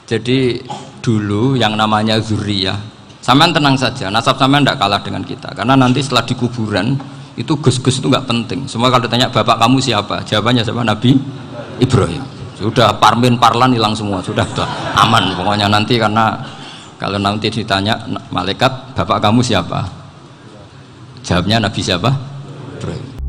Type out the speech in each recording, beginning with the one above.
Jadi dulu yang namanya zuriyah, sampean tenang saja, nasab sampean tidak kalah dengan kita, karena nanti setelah di kuburan itu gus-gus itu nggak penting. Semua kalau ditanya bapak kamu siapa, jawabannya siapa? Nabi Ibrahim. Sudah parmin parlan hilang semua, sudah aman pokoknya nanti. Karena kalau nanti ditanya malaikat bapak kamu siapa, jawabnya Nabi siapa? Ibrahim.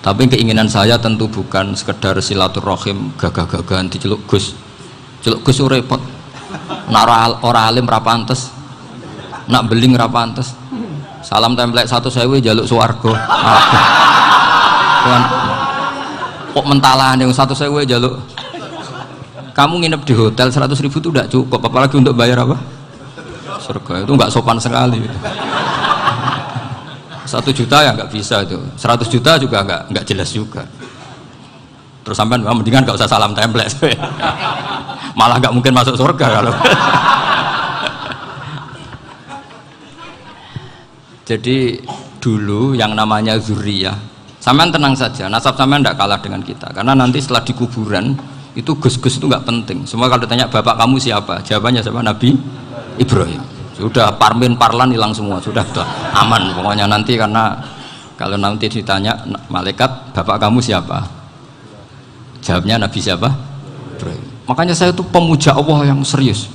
Tapi keinginan saya tentu bukan sekedar silaturahim gagah-gagahan diceluk Gus. Celuk Gus repot. Nak ora alim ra pantes. Nak beling ra pantes. Salam template 1.000 jaluk swarga. Kok mentalah yang 1.000 jaluk. Kamu nginep di hotel 100.000 itu tidak cukup, apalagi untuk bayar apa? Surga. Itu enggak sopan sekali. 1 juta ya nggak bisa itu, 100 juta juga nggak jelas juga. Terus sampai mendingan nggak usah salam template, malah nggak mungkin masuk surga kalau. Jadi dulu yang namanya zuriyah, sampean tenang saja, nasab sampean tidak kalah dengan kita, karena nanti setelah di kuburan itu gus-gus itu nggak penting. Semua kalau ditanya bapak kamu siapa, jawabannya siapa? Nabi Ibrahim. Sudah parmin parlan hilang semua, sudah aman pokoknya nanti. Karena kalau nanti ditanya malaikat bapak kamu siapa, jawabnya Nabi siapa? Ibrahim. Makanya saya itu pemuja Allah yang serius.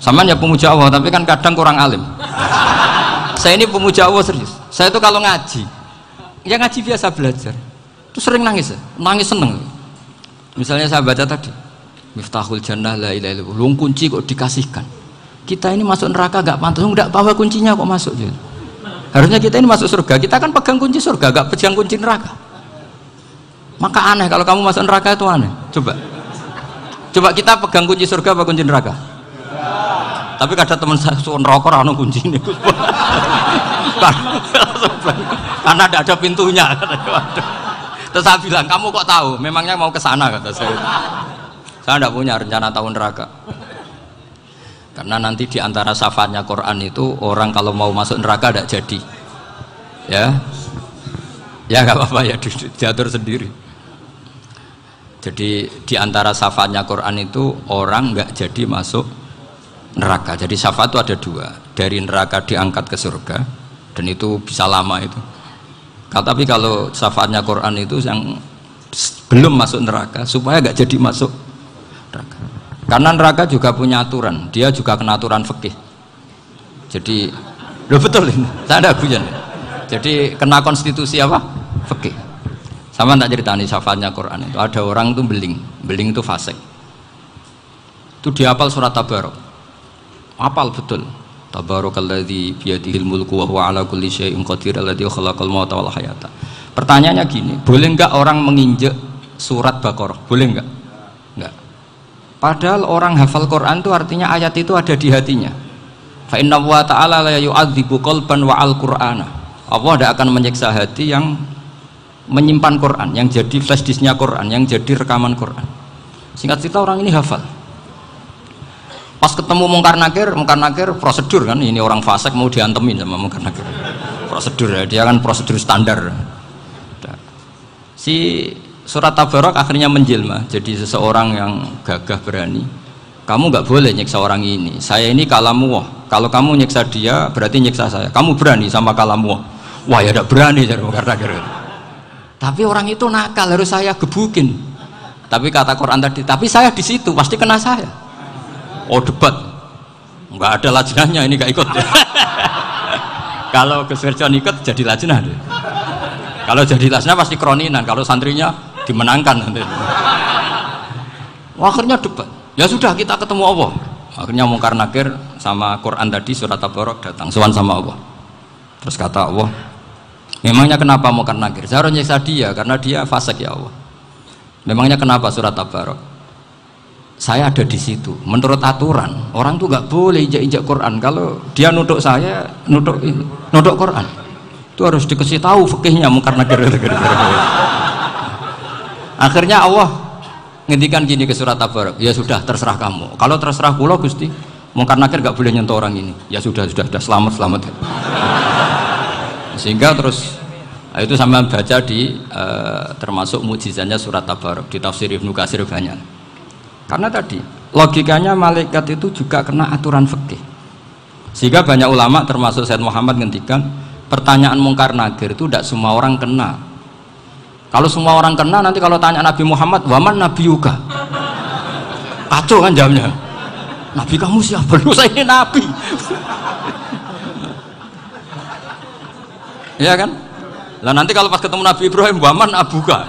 Sama ya pemuja Allah, tapi kan kadang kurang alim. Saya ini pemuja Allah serius. Saya itu kalau ngaji, ya ngaji biasa belajar, itu sering nangis seneng. Misalnya saya baca tadi Miftahul Jannah la ilaha illallah, luang kunci kok dikasihkan. Kita ini masuk neraka gak pantas, enggak bawa kuncinya kok masuk gitu. Harusnya kita ini masuk surga, kita kan pegang kunci surga, gak pegang kunci neraka. Maka aneh kalau kamu masuk neraka itu aneh. Coba kita pegang kunci surga apa kunci neraka? Tapi kadang teman saya suka neraka anu kunci ini. Karena tidak ada pintunya. Terus saya bilang, kamu kok tahu? Memangnya mau ke sana kata saya. Saya tidak punya rencana tahu neraka. Karena nanti diantara syafaatnya Quran itu orang kalau mau masuk neraka tidak jadi, ya nggak apa-apa ya diatur sendiri. Jadi diantara syafaatnya Quran itu orang nggak jadi masuk neraka. Jadi syafaat itu ada 2, dari neraka diangkat ke surga, dan itu bisa lama itu. Tapi kalau syafaatnya Quran itu yang belum masuk neraka supaya nggak jadi masuk neraka. Karena neraka juga punya aturan, dia juga kena aturan fikih. Jadi, betul ini, saya ada guyon. Jadi kena konstitusi apa? Fikih. Sama tak ceritani syafaatnya Quran itu. Ada orang itu beling itu fasik. Itu dihafal surat Tabarok. Hafal betul. Tabarakalladzi biyadihil mulku wa huwa ala kulli syai'in qadir alladzi khalaqal mauta wal hayata. Pertanyaannya gini, boleh enggak orang menginjek surat Baqarah? Boleh enggak? Enggak. Padahal orang hafal Quran itu artinya ayat itu ada di hatinya. Fa inna wa ta'ala la yu'adzibu qalban wa al-Qur'ana. Allah tidak akan menyiksa hati yang menyimpan Quran, yang jadi flash disknya Quran, yang jadi rekaman Quran. Singkat cerita orang ini hafal. Pas ketemu Mungkar Nakir prosedur kan, ini orang fasik mau diantemin sama Mungkar Nakir. Prosedur ya, dia kan prosedur standar. Si surat Tabarok akhirnya menjelma jadi seseorang yang gagah berani. Kamu nggak boleh nyiksa orang ini, saya ini kalamullah. Kalau kamu nyiksa dia berarti nyiksa saya. Kamu berani sama kalamullah? Wah ya tidak berani jadi karena gitu. Tapi orang itu nakal, harus saya gebukin. Tapi kata Quran tadi, tapi saya di situ pasti kena saya. Oh debat, nggak ada lajnahnya ini nggak ikut. Kalau Gus Wirjon ikut jadi lajnah. Kalau jadi lajnah pasti kroninan. Kalau santrinya dimenangkan nanti. Akhirnya debat. Ya sudah kita ketemu Allah. Akhirnya Mungkar Nakir sama Quran tadi surat Tabarok datang sowan sama Allah. Terus kata Allah, memangnya kenapa Mungkar Nakir? Saya harus nyiksa dia karena dia fasik ya Allah. Memangnya kenapa surat Tabarok? Saya ada di situ. Menurut aturan orang tuh nggak boleh injak-injak Quran. Kalau dia nutuk saya, nutuk Quran. Itu harus dikasih tahu fikihnya Mungkar Nakir. Akhirnya Allah ngendikan gini ke surat Tabarok, ya sudah terserah kamu. Kalau terserah kula Gusti, Mungkar Nakir gak boleh nyentuh orang ini. Ya sudah selamat. Sehingga terus Nah, itu sama baca di termasuk mujizatnya surat Tabarok di tafsir Ibnu Katsir banyak. Karena tadi logikanya malaikat itu juga kena aturan fikih. Sehingga banyak ulama termasuk Said Muhammad ngendikan pertanyaan mungkar nakir itu tidak semua orang kena. Kalau semua orang kena nanti kalau tanya Nabi Muhammad, waman Nabi Yuga, kacau kan jamnya. Nabi kamu siapa? Lu saya ini Nabi. Ya kan? Lah nanti kalau pas ketemu Nabi Ibrahim, waman Abuka,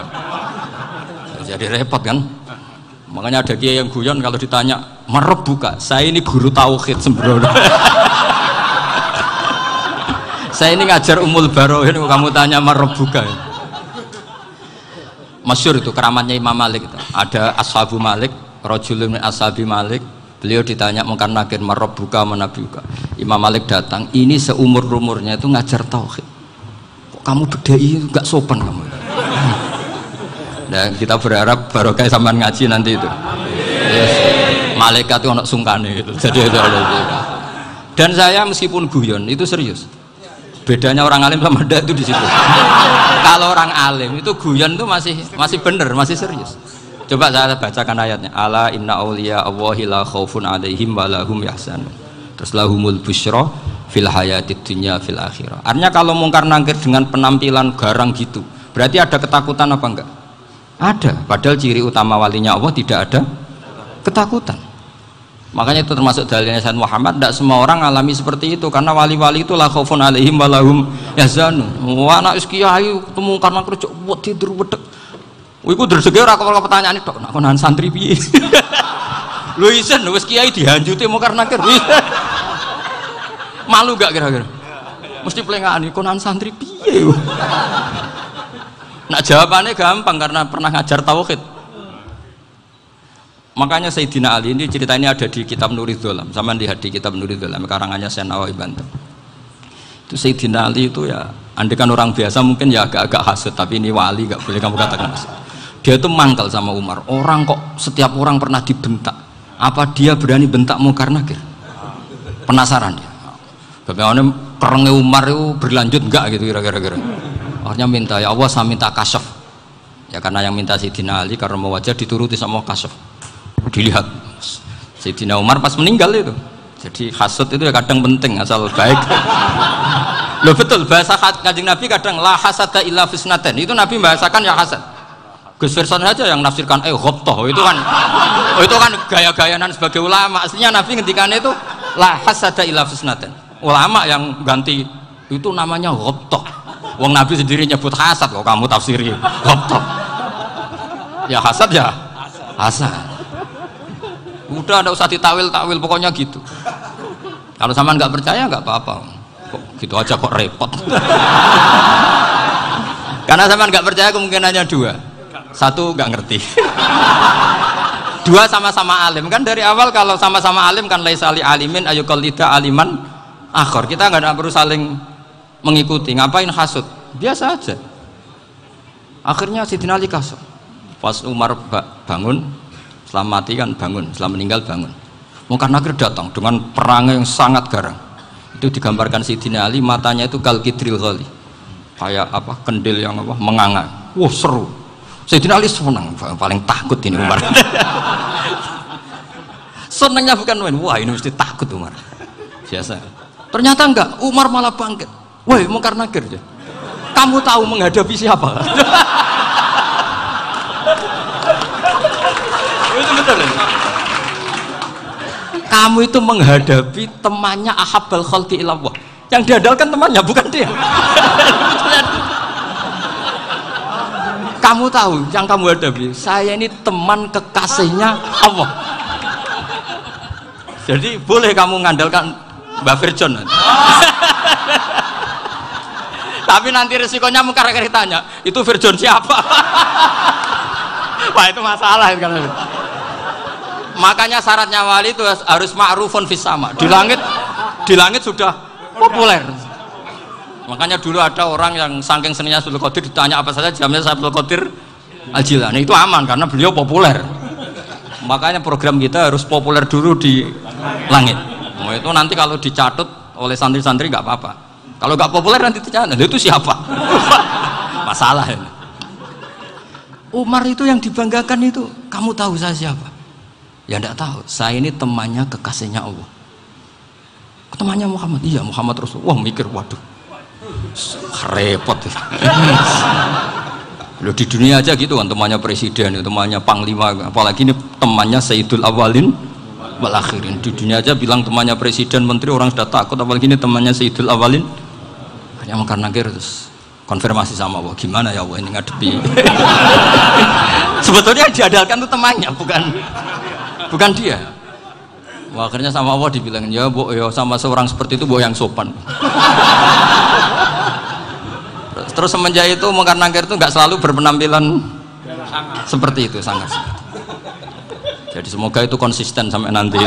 jadi repot kan? Makanya ada kiai yang guyon kalau ditanya merebuka, saya ini guru tauhid sembrono. Saya ini ngajar Ummul Barohin, kamu tanya merebuka. Masyhur itu keramatnya Imam Malik itu. Ada Ashabu Malik, rajulun min ashabi Malik. Beliau ditanya mungkar nakir merebuka menabiuka. Imam Malik datang, ini seumur-umurnya itu ngajar tauhid. Kok kamu bedai enggak sopan kamu. Dan kita berharap barokah sampean ngaji nanti itu. Yes. Malaikat itu anak sungkane gitu. Jadi dan saya meskipun guyon itu serius. Bedanya orang alim sama ndak itu di situ. Kalau orang alim itu guyon itu masih bener, masih serius. Coba saya bacakan ayatnya. Ala inna auliya Allahi la khaufun alaihim wa lahum yahzanun. Terus lahumul busyra fil hayatid dunya fil akhirah. Artinya kalau mungkar nangkir dengan penampilan garang gitu, berarti ada ketakutan apa enggak? Ada. Padahal ciri utama walinya Allah tidak ada ketakutan. Makanya itu termasuk dalilnya Sayyid Muhammad, tidak semua orang alami seperti itu karena wali-wali itu la khaufun alaihim wa lahum yahzanun. Wah anak kiai ketemu karena kerja buat tidur wedek. Iku dreseke ora kok pertanyaan tok nek konan santri piye. Lho isen wis kiai dihanjuti mau karena nakir. Malu gak kira-kira? Mesti plengane konan santri piye. Nak jawabannya gampang karena pernah ngajar tauhid. Makanya Sayyidina Ali ini cerita ini ada di kitab Nurul Dholam, sama lihat di kitab Nurul Dholam karangannya Syekh Nawawi Banten. Itu Sayyidina Ali itu ya, andekan orang biasa mungkin ya agak-agak hasut, tapi ini wali gak boleh kamu katakan hasut. Dia itu mangkal sama Umar. Orang kok setiap orang pernah dibentak, apa dia berani bentak mungkar nakir? Penasaran dia. Bagaimana perangnya Umar itu berlanjut enggak gitu kira-kira. Akhirnya minta, ya Allah saya minta kasyaf. Ya karena yang minta Sayyidina Ali karena mau wajah dituruti sama kasyaf. Dilihat Sayyidina Umar pas meninggal itu. Jadi hasud itu ya kadang penting asal baik. Loh betul bahasa Kanjeng Nabi kadang la hasada illa fisnaten. Itu Nabi bahasakan ya hasad. Gus Firson saja yang nafsirkan ghobtoh itu kan gaya-gayanan sebagai ulama. Aslinya Nabi ngendikannya itu la hasada illa fisnaten. Ulama yang ganti itu namanya ghobtoh. Wong Nabi sendiri nyebut hasad kok kamu tafsiri ghobtoh. Ya hasad ya hasad. Udah ada usah ditawil-tawil pokoknya gitu. Kalau sama nggak percaya nggak apa-apa. Kok gitu aja kok repot. Karena sama nggak percaya kemungkinannya dua. Satu nggak ngerti. Dua sama-sama alim kan dari awal kalau sama-sama alim kan laisa li alimin ayuqallida aliman akhir. Kita nggak perlu saling mengikuti. Ngapain hasud? Biasa aja. Akhirnya Sayyidina Ali kasut. Pas Umar bangun. Setelah mati kan bangun, setelah meninggal bangun. Mungkar nakir datang dengan perangai yang sangat garang. Itu digambarkan Sayyidina Ali matanya itu kalkidril ghali. Kayak apa? Kendil yang apa? Menganga. Wah seru. Sayyidina Ali senang, paling takut ini Umar. Senangnya bukan main. Wah ini mesti takut Umar. Biasa. Ternyata enggak, Umar malah bangkit. Woi mungkar nakir ya. Kamu tahu menghadapi siapa? Itu betul ya? Kamu itu menghadapi temannya ahabbal khalqi ilallah. Yang diandalkan temannya bukan dia. Kamu tahu yang kamu hadapi, saya ini teman kekasihnya Allah. Jadi boleh kamu mengandalkan Mbak Virjon. Tapi nanti resikonya mungkar nakir tanya, itu Virjon siapa? Wah itu masalah kan. Makanya syaratnya wali itu harus ma'rufun fis sama. Di langit sudah populer. Makanya dulu ada orang yang saking seninya Abdul Qadir ditanya apa saja jamnya Abdul Qadir Al-Jilani itu aman karena beliau populer. Makanya program kita harus populer dulu di langit. Nah, itu nanti kalau dicatut oleh santri-santri nggak apa-apa. Kalau nggak populer nanti dicatat, itu siapa? masalah. Umar itu yang dibanggakan itu, kamu tahu saya siapa? Ya enggak tahu, saya ini temannya kekasihnya Allah. Temannya Muhammad, iya Muhammad Rasul. Wah mikir, waduh, repot. Loh, di dunia aja gitu kan, temannya presiden, temannya panglima, apalagi ini temannya Sayyidul Awalin wal Akhirin. Di dunia aja bilang temannya presiden, menteri, orang sudah takut, apalagi ini temannya Sayyidul Awalin. Hanya karena terus konfirmasi sama Allah, gimana ya Allah ini ngadepi. Sebetulnya yang diadalkan itu temannya, bukan dia. Wah, akhirnya sama Allah dibilang, ya bu, ya sama seorang seperti itu bu yang sopan. Terus semenjak itu Mungkar Nakir itu nggak selalu berpenampilan seperti itu, sangat. Jadi semoga itu konsisten sampai nanti.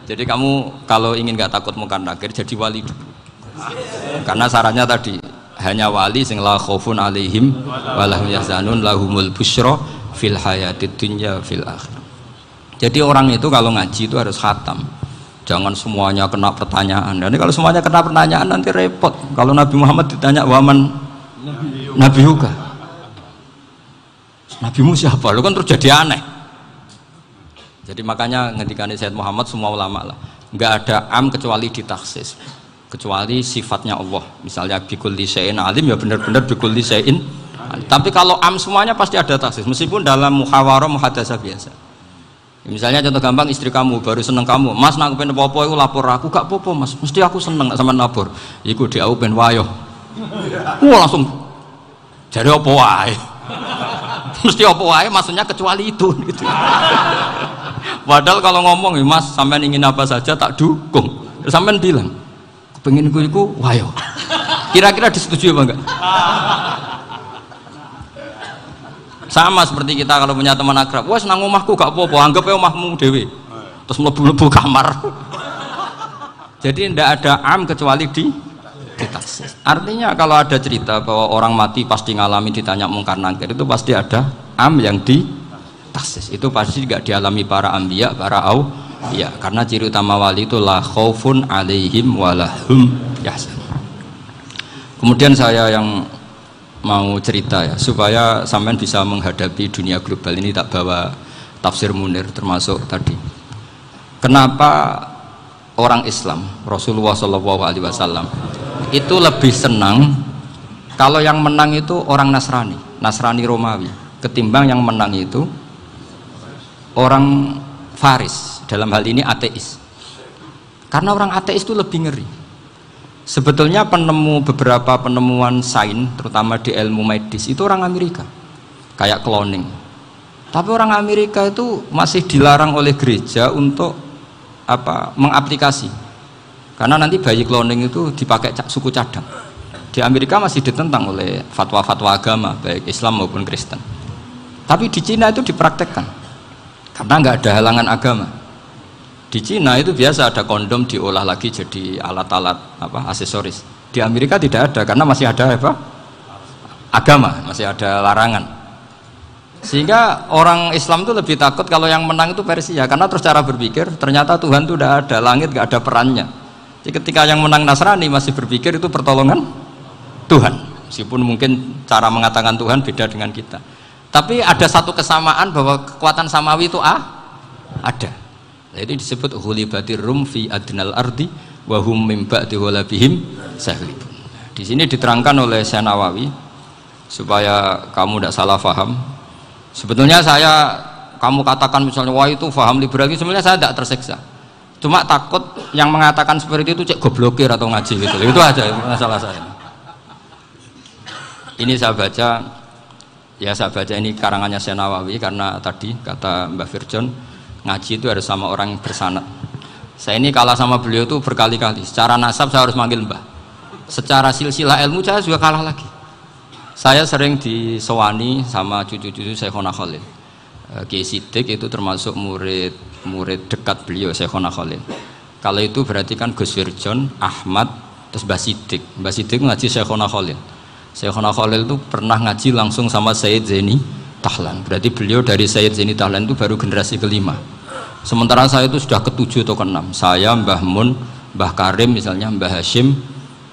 Jadi kamu kalau ingin nggak takut Mungkar Nakir, jadi wali dulu. Karena syaratnya tadi hanya wali sing la khaufun alaihim walahum yahzanun lahumul busyra fil hayatid dunya fil akhir. Jadi orang itu kalau ngaji itu harus khatam. Jangan semuanya kena pertanyaan. Dan kalau semuanya kena pertanyaan nanti repot. Kalau Nabi Muhammad ditanya waman Nabi juga. Nabimu siapa? Lu kan terus jadi aneh. Jadi makanya ngendikane Sayyid Muhammad semua ulama lah, nggak ada am kecuali ditaksis. Kecuali sifatnya Allah, misalnya bikulli syai'in alim, ya benar-benar bikulli syai'in alim. Tapi kalau am semuanya pasti ada taksis, meskipun dalam muhawarah muhadasah biasa. Misalnya contoh gampang, istri kamu baru seneng kamu, mas nak pengen apa-apa itu lapor aku, gak apa-apa mas, mesti aku seneng sama lapor. Iku dia aku pengen wayo, langsung jadi apa wae, mesti apa wae, maksudnya kecuali itu. Gitu. Padahal kalau ngomong, mas sampean ingin apa saja tak dukung, sampean bilang pengen gue iku wayo. Kira-kira disetujui apa enggak? Sama seperti kita kalau punya teman akrab, wes nang omahku gak apa-apa, anggap ya omahmu dewe. Terus mlebu-mlebu kamar. Jadi tidak ada am kecuali ditaksis. Artinya kalau ada cerita bahwa orang mati pasti ngalami ditanya Mungkar Nakir, itu pasti ada am yang ditaksis. Itu pasti tidak dialami para anbiya, para ya, karena ciri utama wali itu la khaufun alaihim walahum yahzanun. Kemudian saya yang mau cerita ya, supaya sampean bisa menghadapi dunia global ini, tak bawa tafsir Munir termasuk tadi. Kenapa orang Islam, Rasulullah SAW itu lebih senang kalau yang menang itu orang Nasrani Romawi, ketimbang yang menang itu orang Faris, dalam hal ini ateis. Karena orang ateis itu lebih ngeri. Sebetulnya beberapa penemuan sains, terutama di ilmu medis, itu orang Amerika, kayak cloning. Tapi orang Amerika itu masih dilarang oleh gereja untuk mengaplikasi. Karena nanti bayi cloning itu dipakai suku cadang. Di Amerika masih ditentang oleh fatwa-fatwa agama, baik Islam maupun Kristen. Tapi di Cina itu dipraktekkan. Karena nggak ada halangan agama. Di Cina itu biasa ada kondom diolah lagi jadi alat-alat aksesoris. Di Amerika tidak ada karena masih ada agama, masih ada larangan. Sehingga orang Islam itu lebih takut kalau yang menang itu Persia, karena terus cara berpikir ternyata Tuhan itu tidak ada, langit nggak ada perannya. Jadi ketika yang menang Nasrani masih berpikir itu pertolongan Tuhan, meskipun mungkin cara mengatakan Tuhan beda dengan kita. Tapi ada satu kesamaan bahwa kekuatan samawi itu ada. Nah, itu disebut hulibatir rum fi adnal ardi wa hum min ba'di hulabihim sahlibun. Di sini diterangkan oleh Syekh Nawawi supaya kamu tidak salah paham. Sebetulnya kamu katakan misalnya wah itu paham liberal, sebenarnya saya tidak tersiksa. Cuma takut yang mengatakan seperti itu cek goblokir atau ngaji gitu. Itu aja masalah saya. Ini saya baca. Ya saya baca ini karangannya Syekh Nawawi karena tadi kata Mbah Firjon ngaji itu harus sama orang bersanad. Saya ini kalah sama beliau itu berkali-kali. Secara nasab saya harus manggil Mbah. Secara silsilah ilmu saya juga kalah lagi. Saya sering disewani sama cucu-cucu Syekhona Khalil. Kiai Siddiq itu termasuk murid dekat beliau Syekhona Khalil. Kalau itu berarti kan Gus Firjon, Ahmad, terus Mbah Siddiq. Mbah Siddiq ngaji Syekhona Khalil. Syekhona Khalil itu pernah ngaji langsung sama Sayyid Zaini Tahlan. Berarti beliau dari Sayyid Zaini Tahlan itu baru generasi kelima. Sementara saya itu sudah ke-7 atau ke-6. Saya, Mbah Mun, Mbah Karim misalnya, Mbah Hashim,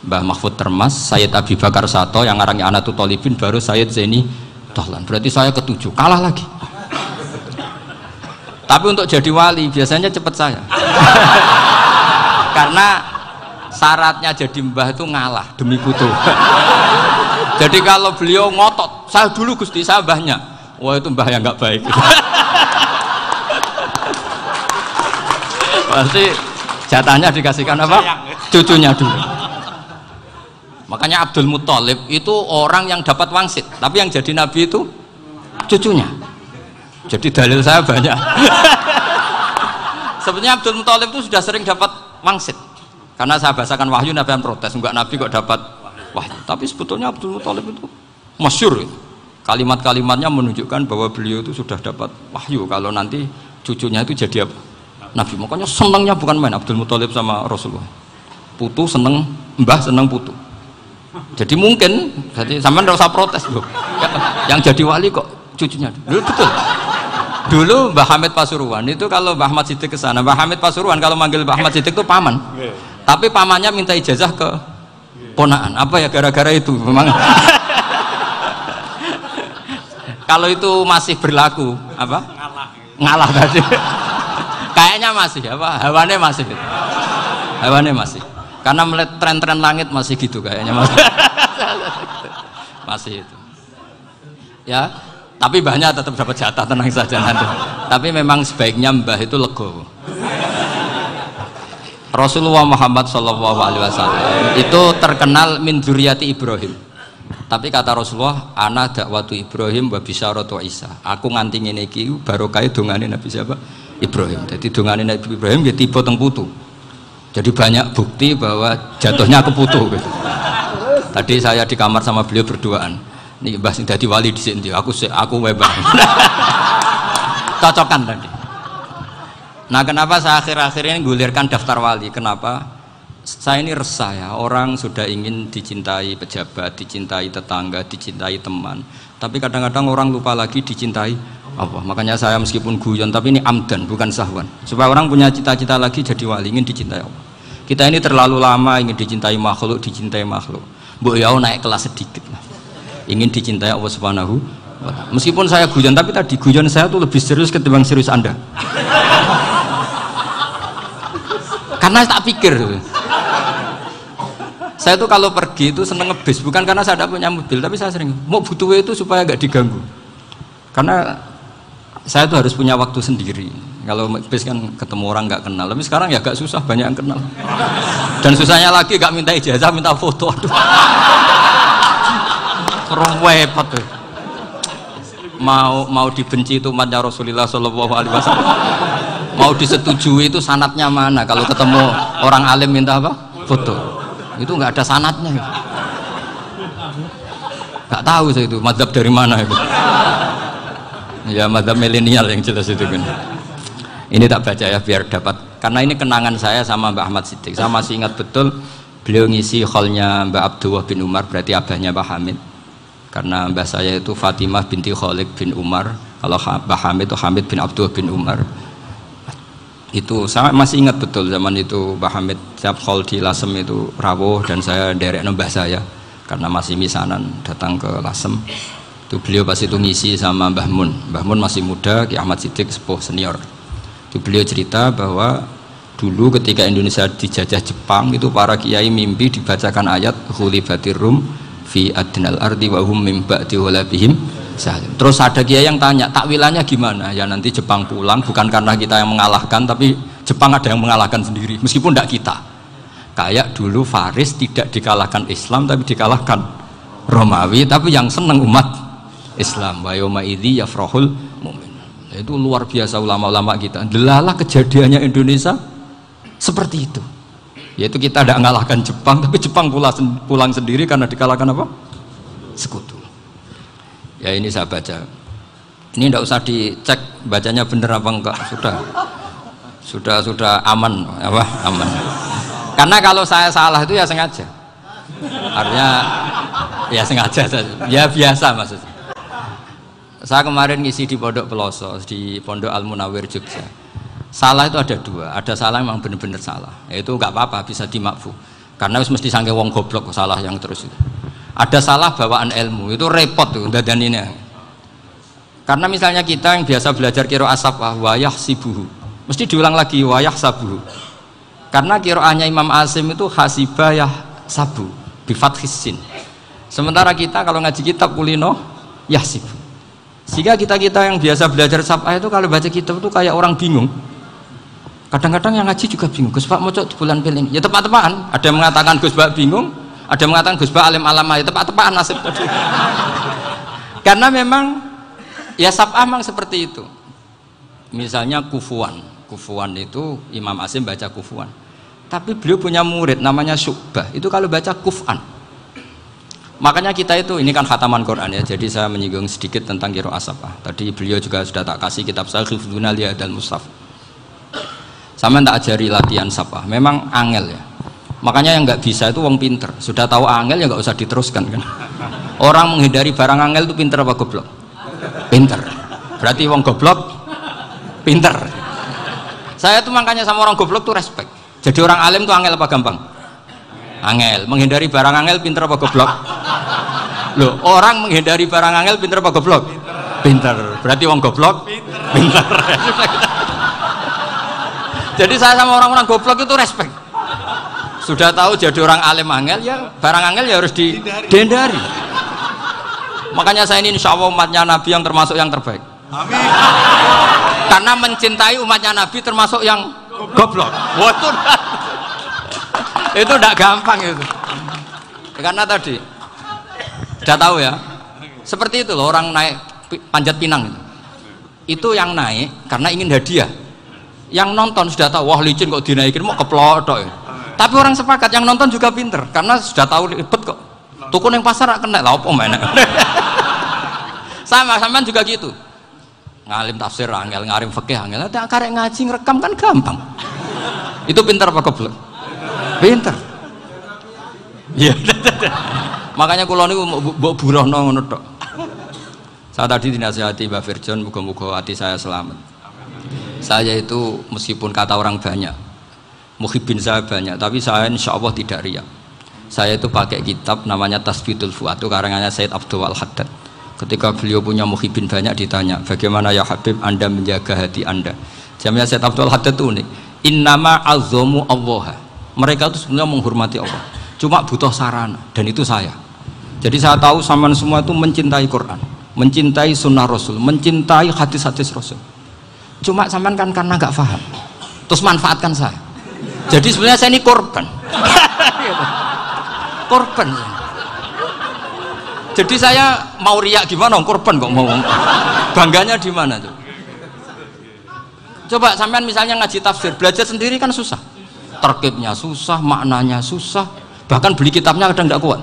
Mbah Mahfud Termas, Sayyid Abi Bakar Sato yang ngarangnya Anatut Thalibin, baru Sayyid Zaini Dahlan. Berarti saya ketujuh, kalah lagi. Tapi untuk jadi wali biasanya cepat saya. Karena syaratnya jadi mbah itu ngalah demi putu. Jadi kalau beliau ngotot, saya dulu Gusti, saya mbahnya. Wah itu mbah yang nggak baik. Pasti jatahnya dikasihkan apa? Cucunya dulu. Makanya Abdul Muthalib itu orang yang dapat wangsit, tapi yang jadi nabi itu cucunya. Jadi dalil saya banyak. Sebenarnya Abdul Muthalib itu sudah sering dapat wangsit. Karena saya bahasakan wahyu, Nabi yang protes, enggak nabi kok dapat wahyu. Tapi sebetulnya Abdul Muthalib itu masyhur. Kalimat-kalimatnya menunjukkan bahwa beliau itu sudah dapat wahyu kalau nanti cucunya itu jadi apa? Nabi. Makanya senangnya bukan main Abdul Muthalib sama Rasulullah. Putu seneng, mbah seneng putu. Jadi mungkin, jadi sampean enggak usah protes loh. Yang jadi wali kok cucunya. Dulu betul. Dulu Mbah Hamid Pasuruan itu kalau Mbah Ahmad Siddiq ke sana, Mbah Hamid Pasuruan kalau manggil Mbah Ahmad Siddiq itu paman. Tapi pamannya minta ijazah ke ponaan. Apa ya gara-gara itu memang. Kalau itu masih berlaku, apa? Ngalah tadi. Kayaknya masih, apa? Hawane masih. Hawane masih. Karena melihat tren-tren langit masih gitu kayaknya masih. Masih itu. Ya. Tapi mbahnya tetap dapat jatah, tenang saja nanti. Tapi memang sebaiknya mbah itu legowo. Rasulullah Muhammad SAW itu terkenal min dzurriyyati Ibrahim. Tapi kata Rasulullah, ana dakwatu Ibrahim wa bisyaratu Isa. Aku nganti ngene iki barokah dongane Nabi siapa? Ibrahim. Jadi dongane Nabi Ibrahim ya tiba teng putu. Jadi banyak bukti bahwa jatuhnya ke putu gitu. Tadi saya di kamar sama beliau berduaan. Nih Mbah sing dadi wali di sini, aku webang. Cocokan tadi. Nah kenapa saya akhir-akhir ini gulirkan daftar wali? Kenapa? Saya ini resah ya, orang sudah ingin dicintai pejabat, dicintai tetangga, dicintai teman. Tapi kadang-kadang orang lupa lagi dicintai Allah. Makanya saya meskipun guyon, tapi ini amdan, bukan sahwan. Supaya orang punya cita-cita lagi jadi wali, ingin dicintai Allah. Kita ini terlalu lama ingin dicintai makhluk. Mbok ya naik kelas sedikit lah. Ingin dicintai Allah Subhanahu wa Ta'ala. Meskipun saya guyon, tapi tadi guyon saya tuh lebih serius ketimbang serius Anda. Karena tak pikir. Saya tuh kalau pergi itu seneng ngebis, bukan karena saya tidak punya mobil, tapi saya sering mau butuh itu supaya nggak diganggu. Karena saya tuh harus punya waktu sendiri. Kalau bis kan ketemu orang nggak kenal, tapi sekarang ya agak susah, banyak yang kenal. Dan susahnya lagi nggak minta ijazah, minta foto. Aduh. Repot tuh. Mau dibenci itu umatnya Rasulullah Shallallahu Alaihi Wasallam. Mau disetujui itu sanatnya mana? Kalau ketemu orang alim minta apa? Foto. Itu nggak ada sanatnya. Nggak tahu saya itu mazhab dari mana itu. Ya mazhab milenial yang jelas itu kan. Ini tak baca ya biar dapat. Karena ini kenangan saya sama Mbak Ahmad Siddiq. Saya masih ingat betul beliau ngisi hallnya Mbak Abdullah bin Umar, berarti abahnya Mbak Hamid. Karena mbah saya itu Fatimah binti Khalid bin Umar, kalau Mbah Hamid itu Hamid bin Abdullah bin Umar. Itu saya masih ingat betul zaman itu Mbah Hamid setiap hall di Lasem itu rawuh dan saya derek mbah saya karena masih misanan datang ke Lasem. Itu beliau pas itu ngisi sama Mbah Mun. Mbah Mun masih muda, Ki Ahmad Siddiq sepuh senior. Itu beliau cerita bahwa dulu ketika Indonesia dijajah Jepang itu para kiai mimpi dibacakan ayat Ghulibatir Rum fi adnal ardi wa hum mim ba'di ghalabihim salim. Terus ada kiai yang tanya, takwilannya gimana? Ya nanti Jepang pulang bukan karena kita yang mengalahkan, tapi Jepang ada yang mengalahkan sendiri meskipun tidak kita. Kayak dulu Faris tidak dikalahkan Islam tapi dikalahkan Romawi, tapi yang senang umat Islam. Wa yauma idzi yafrahul mu'min. Itu luar biasa ulama-ulama kita. Delalah kejadiannya Indonesia seperti itu. Yaitu kita tidak mengalahkan Jepang, tapi Jepang pulang sendiri karena dikalahkan apa? Sekutu. Ya ini saya baca. Ini tidak usah dicek bacanya benar apa enggak, sudah aman, apa? Aman. Karena kalau saya salah itu ya sengaja. Artinya ya sengaja saja. Ya biasa maksudnya. Saya kemarin ngisi di Pondok Peloso, di Pondok Al Munawir Jogja. Salah itu ada dua, ada salah memang benar-benar salah, itu nggak apa-apa bisa dimakfu. Karena mesti sangke wong goblok salah yang terus itu. Ada salah bawaan ilmu itu repot tuh dadan ini. Karena misalnya kita yang biasa belajar qiraah sab'ah wayah sibuhu, mesti diulang lagi wayah sabuhu. Karena qiraahnya Imam Asim itu hasibah yah sabu bi fathis sin. Sementara kita kalau ngaji kitab kulino yahsib. Sehingga kita yang biasa belajar sab'ah itu kalau baca kitab itu kayak orang bingung. Kadang-kadang yang ngaji juga bingung. Gus Pak mocok di bulan pilih. Ya tepat-tepatan. Ada yang mengatakan Gus Pak bingung, ada yang mengatakan Gus Pak alim alama. Ya tepat-tepatan nasib tadi. Karena memang ya sab'ah memang seperti itu. Misalnya kufuan itu Imam Asim baca kufuan. Tapi beliau punya murid namanya Syu'bah. Itu kalau baca kuf'an. Makanya kita itu, ini kan khataman Quran ya. Jadi saya menyinggung sedikit tentang qiraah sab'ah. Tadi beliau juga sudah tak kasih kitab saya Hifdzuna Liyadal Mushaf. Sama tak ajari latihan sab'ah. Memang angel ya. Makanya yang nggak bisa itu wong pinter. Sudah tahu angel ya nggak usah diteruskan kan. Orang menghindari barang angel itu pinter apa goblok? Pinter. Berarti wong goblok pinter. Saya tuh makanya sama orang goblok tuh respect. Jadi orang alim tuh angel apa gampang? Angel. Menghindari barang angel pinter apa goblok? Loh, orang menghindari barang angel pinter apa goblok? Pinter. Berarti wong goblok pinter. Jadi saya sama orang-orang goblok itu respect. Sudah tahu jadi orang alim angel ya barang angel ya harus dihindari. Makanya saya ini insya Allah umatnya Nabi yang termasuk yang terbaik. Amin. Karena mencintai umatnya Nabi termasuk yang goblok. Waduh. Itu tidak gampang itu. Karena tadi sudah tahu ya. Seperti itu loh orang naik panjat pinang itu. Itu yang naik karena ingin hadiah. Yang nonton sudah tahu wah licin kok dinaikin mau keplodok ya. Tapi orang sepakat yang nonton juga pinter karena sudah tahu ribet kok. Tukun yang pasar kena lah apa mana. Sama juga gitu. Ngalim tafsir angel, ngalim fikih angel. Tapi karek ngaji ngerekam kan gampang. Itu pinter apa goblok? Pinter. Iya. Makanya kula niku mbok burohno ngono tok. Saya tadi dinasihati Mbak Firjon muga-muga hati saya selamat. Saya itu meskipun kata orang banyak, muhibbin saya banyak, tapi saya insya Allah tidak riya. Saya itu pakai kitab namanya Tasbitul Fuad, itu karangannya Said Abdul Al-Haddad. Ketika beliau punya muhibbin banyak ditanya, bagaimana ya Habib Anda menjaga hati Anda? Jamnya Said Abdul Al-Haddad itu unik. Innama azzamu Allah. Mereka itu sebenarnya menghormati Allah. Cuma butuh sarana, dan itu saya. Jadi saya tahu sampean semua itu mencintai Quran, mencintai sunnah Rasul, mencintai hadis-hadis Rasul. Cuma sampean kan karena nggak paham, terus manfaatkan saya. Jadi sebenarnya saya ini korban. Korban. Jadi saya mau riak gimana? Korban kok mau. Bangganya di mana tuh? Coba sampean misalnya ngaji tafsir, belajar sendiri kan susah. Terkibnya susah, maknanya susah. Bahkan beli kitabnya kadang nggak kuat.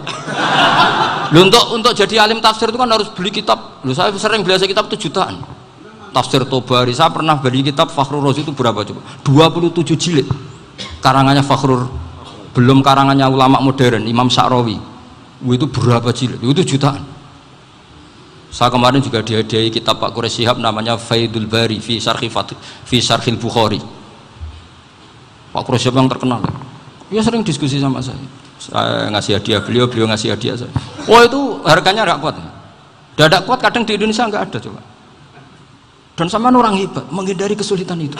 Loh, untuk jadi alim tafsir itu kan harus beli kitab. Loh, saya sering belajar kitab itu jutaan. Tafsir Tobari, saya pernah beli kitab Fakhrur Razi itu berapa coba? 27 jilid karangannya Fakhrur, belum karangannya ulama modern Imam Sya'rawi. Itu berapa jilid? Itu jutaan. Saya kemarin juga dihadiahi kitab Pak Quraish Shihab namanya Faidul Bari fi Syarhil Bukhari. Pak Quraish Shihab yang terkenal. Dia sering diskusi sama saya. Saya ngasih hadiah beliau ngasih hadiah saya. Oh itu harganya nggak kuat. Tidak kuat kadang di Indonesia nggak ada coba. Dan sama orang hebat menghindari kesulitan itu.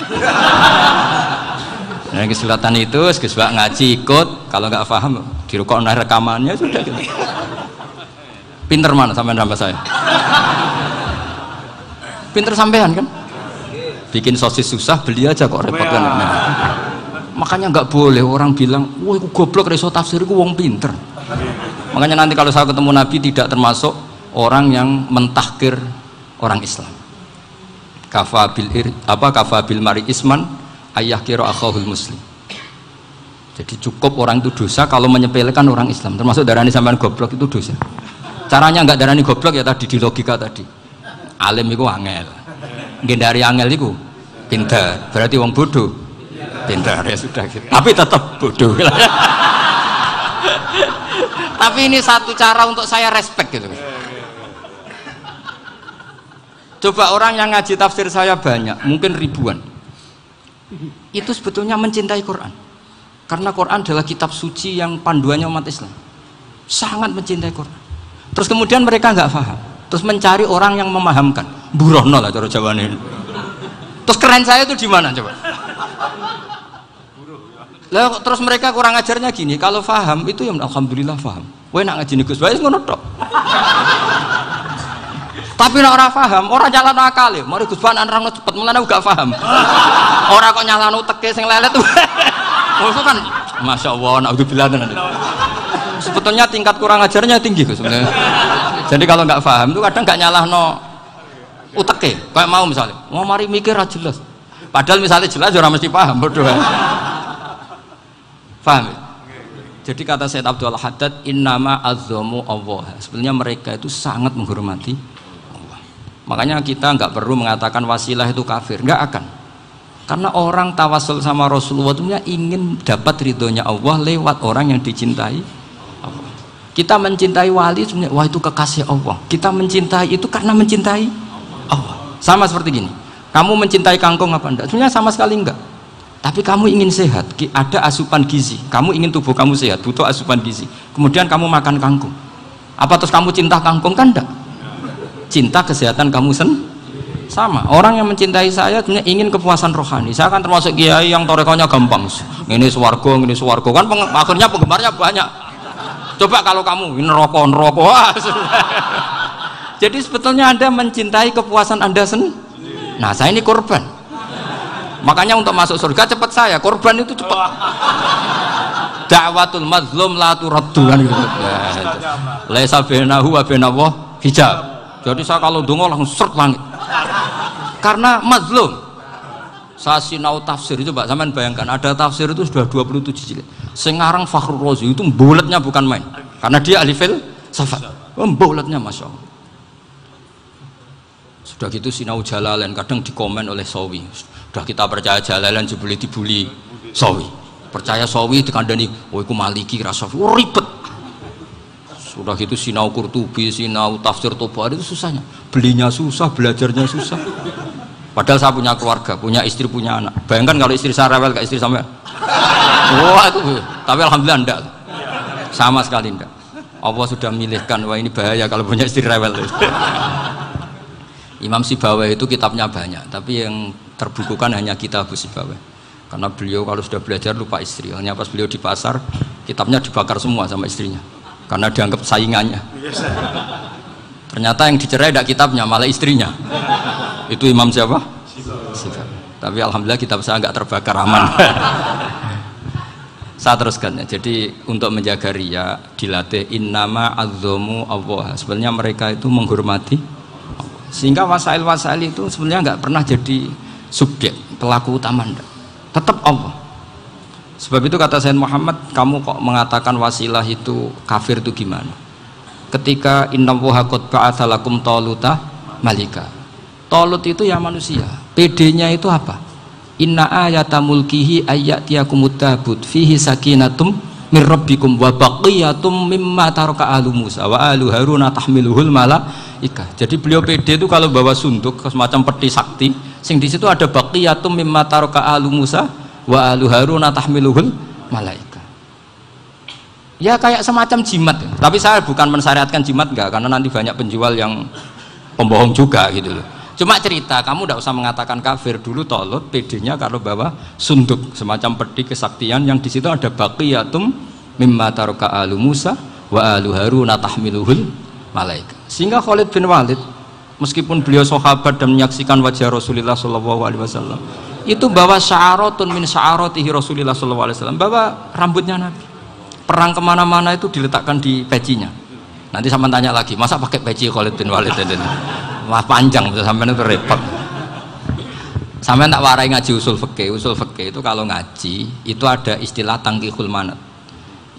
Nah, kesulitan itu sebab ngaji ikut, kalau nggak paham dirukok rekamannya sudah gitu. Pinter mana sampean sama saya? Pinter sampean kan? Bikin sosis susah beli aja kok repot kan. Nah, makanya nggak boleh orang bilang, wah aku goblok reso tafsir aku wong pinter. Makanya nanti kalau saya ketemu Nabi tidak termasuk orang yang mentahkir orang Islam. Kafabil mari isman ayah kira akhahul muslim. Jadi cukup orang itu dosa kalau menyepelekan orang Islam, termasuk darani sampean goblok itu dosa. Caranya nggak darani goblok ya tadi di logika tadi. Alim itu angel, dari angel itu pintar, berarti wong bodoh pintar ya sudah gitu. Tapi tetap bodoh. Tapi ini satu cara untuk saya respect gitu. Coba orang yang ngaji tafsir saya banyak, mungkin ribuan. Itu sebetulnya mencintai Quran. Karena Quran adalah kitab suci yang panduannya umat Islam. Sangat mencintai Quran. Terus kemudian mereka nggak paham. Terus mencari orang yang memahamkan. Burono lah cara Jawane. Terus keren saya itu di mana coba? Lah terus mereka kurang ajarnya gini, kalau paham itu ya alhamdulillah paham. Kowe nak ngajine Gus Bae ngono tok. Tapi nek ora paham, ora nyalano akal ya. Mari Gus Bae nerangno cepet, mulane gak paham. Ora kok nyalano teke sing lelet. Itu kan Masya Allah, naudzubillah. Sebetulnya tingkat kurang ajarnya tinggi Gus sebenarnya. Jadi kalau nggak paham itu kadang nggak nyalahno uteke. Kayak mau misalnya, mau mari mikir aja jelas. Padahal misalnya jelas orang mesti paham, bodoh. Paham ya? Jadi kata Sayyid Abdul Haddad, innama azzamu Allah. Sebenarnya mereka itu sangat menghormati Allah. Makanya kita nggak perlu mengatakan wasilah itu kafir, nggak akan. Karena orang tawasul sama Rasulullah itu ingin dapat ridhonya Allah lewat orang yang dicintai Allah. Kita mencintai wali sebenarnya, wah itu kekasih Allah. Kita mencintai itu karena mencintai Allah. Sama seperti gini, kamu mencintai kangkung apa enggak? Sebenarnya sama sekali enggak. Tapi kamu ingin sehat, ada asupan gizi. Kamu ingin tubuh kamu sehat, butuh asupan gizi. Kemudian kamu makan kangkung. Apa terus kamu cinta kangkung? Kan enggak. Cinta kesehatan kamu sama. Orang yang mencintai saya sebenarnya ingin kepuasan rohani. Saya kan termasuk kiai yang torekonya gampang. Ini swarga, kan akhirnya penggemarnya banyak. Coba kalau kamu ini neraka. Jadi sebetulnya Anda mencintai kepuasan Anda sendiri. Nah, saya ini korban. Makanya untuk masuk surga cepat saya, korban itu cepat. Da'watul mazlum la turaddu kan gitu. Laisa bainahu wa bainallah hijab. Jadi saya kalau dongo langsung seret langit. Karena mazlum. Saya sinau tafsir itu, Pak, sampean bayangkan ada tafsir itu sudah 27 jilid. Sing ngarang Fakhrul Razi itu bulatnya bukan main. Karena dia ahli filsafat. Bulatnya Masya Allah. Sudah gitu sinau Jalalain kadang dikomen oleh Sawi. Sudah kita percaya Jalalain jebule dibuli Sawi. Percaya Sawi dikandani, "Oh iku Maliki rasafi." Oh, ribet. Sudah gitu sinau Qurtubi, sinau tafsir Tabari itu susahnya. Belinya susah, belajarnya susah. Padahal saya punya keluarga, punya istri, punya anak. Bayangkan kalau istri saya rewel kayak istri sampai. Wah itu. Tapi alhamdulillah enggak. Sama sekali enggak. Allah sudah milihkan, wah ini bahaya kalau punya istri rewel. Imam Sibawayh itu kitabnya banyak, tapi yang terbukukan hanya Kitab Sibawayh. Karena beliau kalau sudah belajar lupa istri. Hanya pas beliau di pasar, kitabnya dibakar semua sama istrinya. Karena dianggap saingannya. Ternyata yang dicerai tidak kitabnya, malah istrinya. Itu Imam siapa? Sibawayh. Tapi alhamdulillah kitab saya nggak terbakar, aman. Saya teruskan ya. Jadi untuk menjaga ria dilatih innama azzamu Allah. Sebenarnya mereka itu menghormati Allah. Sehingga wasail-wasail itu sebenarnya nggak pernah jadi subjek pelaku utama, enggak. Tetap Allah. Sebab itu kata Sayyid Muhammad, kamu kok mengatakan wasilah itu kafir itu gimana? Ketika innallaha qad ba'atsa lakum taluta malika. Talut itu ya manusia. PD-nya itu apa? Inna ayata mulkihi ayyatiyakumut tabut fihi sakinatum min rabbikum wa baqiyatum mimma taraka alu Musa wa alu Haruna tahmiluhul malaika. Jadi beliau PD itu kalau bawa sunduk semacam peti sakti, sing di situ ada baqiyatum mimma taraka alu Musa wa alu Haruna tahmiluhul malaika. Ya kayak semacam jimat ya. Tapi saya bukan mensyariatkan jimat enggak, karena nanti banyak penjual yang pembohong juga gitu loh. Cuma cerita, kamu tidak usah mengatakan kafir. Dulu Talut PD-nya kalau bawa sunduk semacam peti kesaktian yang di situ ada baqiyatum mimma taraka alu Musa wa alu Haruna tahmiluhul malaika. Sehingga Khalid bin Walid meskipun beliau sahabat dan menyaksikan wajah Rasulullah SAW, itu bawa sya'aratun min sya'aratihi Rasulullah SAW, bawa rambutnya Nabi. Perang kemana-mana itu diletakkan di pecinya. Nanti sama tanya lagi, masa pakai peci Khalid bin Walid ini? Wah panjang, sampai itu repot. Sampai tak warai ngaji usul fikih. Usul fikih itu kalau ngaji itu ada istilah tangkihul manat.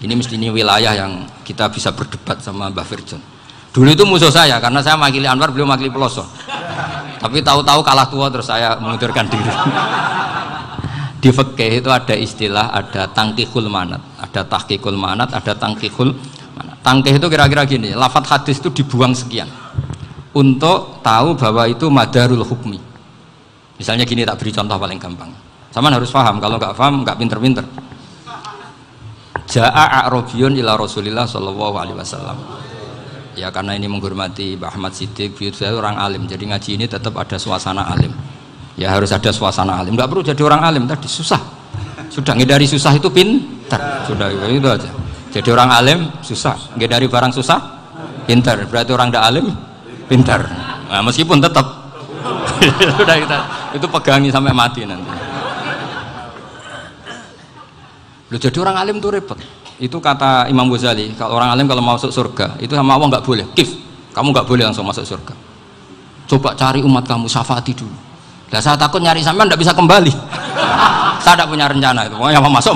Ini mesti ini wilayah yang kita bisa berdebat sama Mbah Firjon. Dulu itu musuh saya karena saya makili Anwar, beliau makili Peloso. Tapi tahu-tahu kalah tua terus saya mengundurkan diri. Di fikih itu ada istilah, ada tangkihul manat, ada tahqiqul manat, ada tangkihul manat. Tangkih itu kira-kira gini, lafadz hadis itu dibuang sekian untuk tahu bahwa itu madarul hukmi. Misalnya gini, tak beri contoh paling gampang. Sama harus paham, kalau nggak paham nggak pinter-pinter. Ja'a a'rabiyun ila Rasulillah sallallahu alaihi wasallam. Ya karena ini menghormati Mbah Ahmad Siddiq, saya orang alim, jadi ngaji ini tetap ada suasana alim. Ya harus ada suasana alim. Enggak perlu jadi orang alim tadi susah. Sudah ngedari susah itu pintar. Sudah itu aja. Jadi orang alim susah, ngedari barang susah pintar. Berarti orang tidak alim pintar. Nah, meskipun tetap sudah itu pegangi sampai mati nanti. Loh, jadi orang alim itu repot. Itu kata Imam Ghazali, kalau orang alim kalau mau masuk surga itu sama Allah nggak boleh. Kif, kamu nggak boleh langsung masuk surga. Coba cari umat kamu, syafaati dulu. Nah, saya takut nyari sampean nggak bisa kembali. Saya tidak punya rencana itu. Pokoknya mau masuk.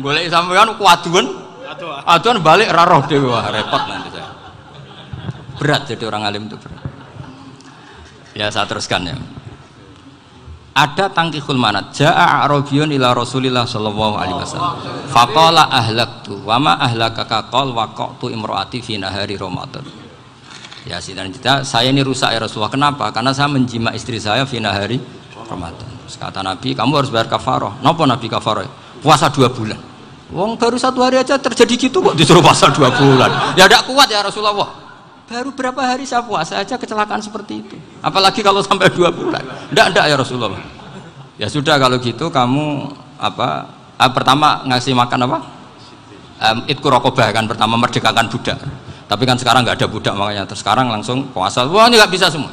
Golek sampean aduan balik raroh dewe, wah repot nanti saya. Berat jadi orang alim itu berat. Ya saya teruskan ya. Ada tangkihul manat. Ja'a a'rabiyun ila Rasulillah sallallahu alaihi wasallam. Faqala ahlaktu wa ma ahlakaka qal waqa'tu imraati fi nahari Ramadan. Ya sidang kita, saya ini rusak ya Rasulullah. Kenapa? Karena saya menjima istri saya fi nahari Ramadan. Terus kata Nabi, kamu harus bayar kafarah. Napa Nabi kafarah? Puasa 2 bulan. Wong baru 1 hari aja terjadi gitu kok disuruh puasa 2 bulan. Ya tidak kuat ya Rasulullah. Baru berapa hari saya puasa aja kecelakaan seperti itu. Apalagi kalau sampai 2 bulan. Tidak ya Rasulullah. Ya sudah kalau gitu kamu pertama ngasih makan apa? Itku rokobah kan pertama merdekakan budak. Tapi kan sekarang nggak ada budak makanya. Terus sekarang langsung puasa. Wah ini nggak bisa semua.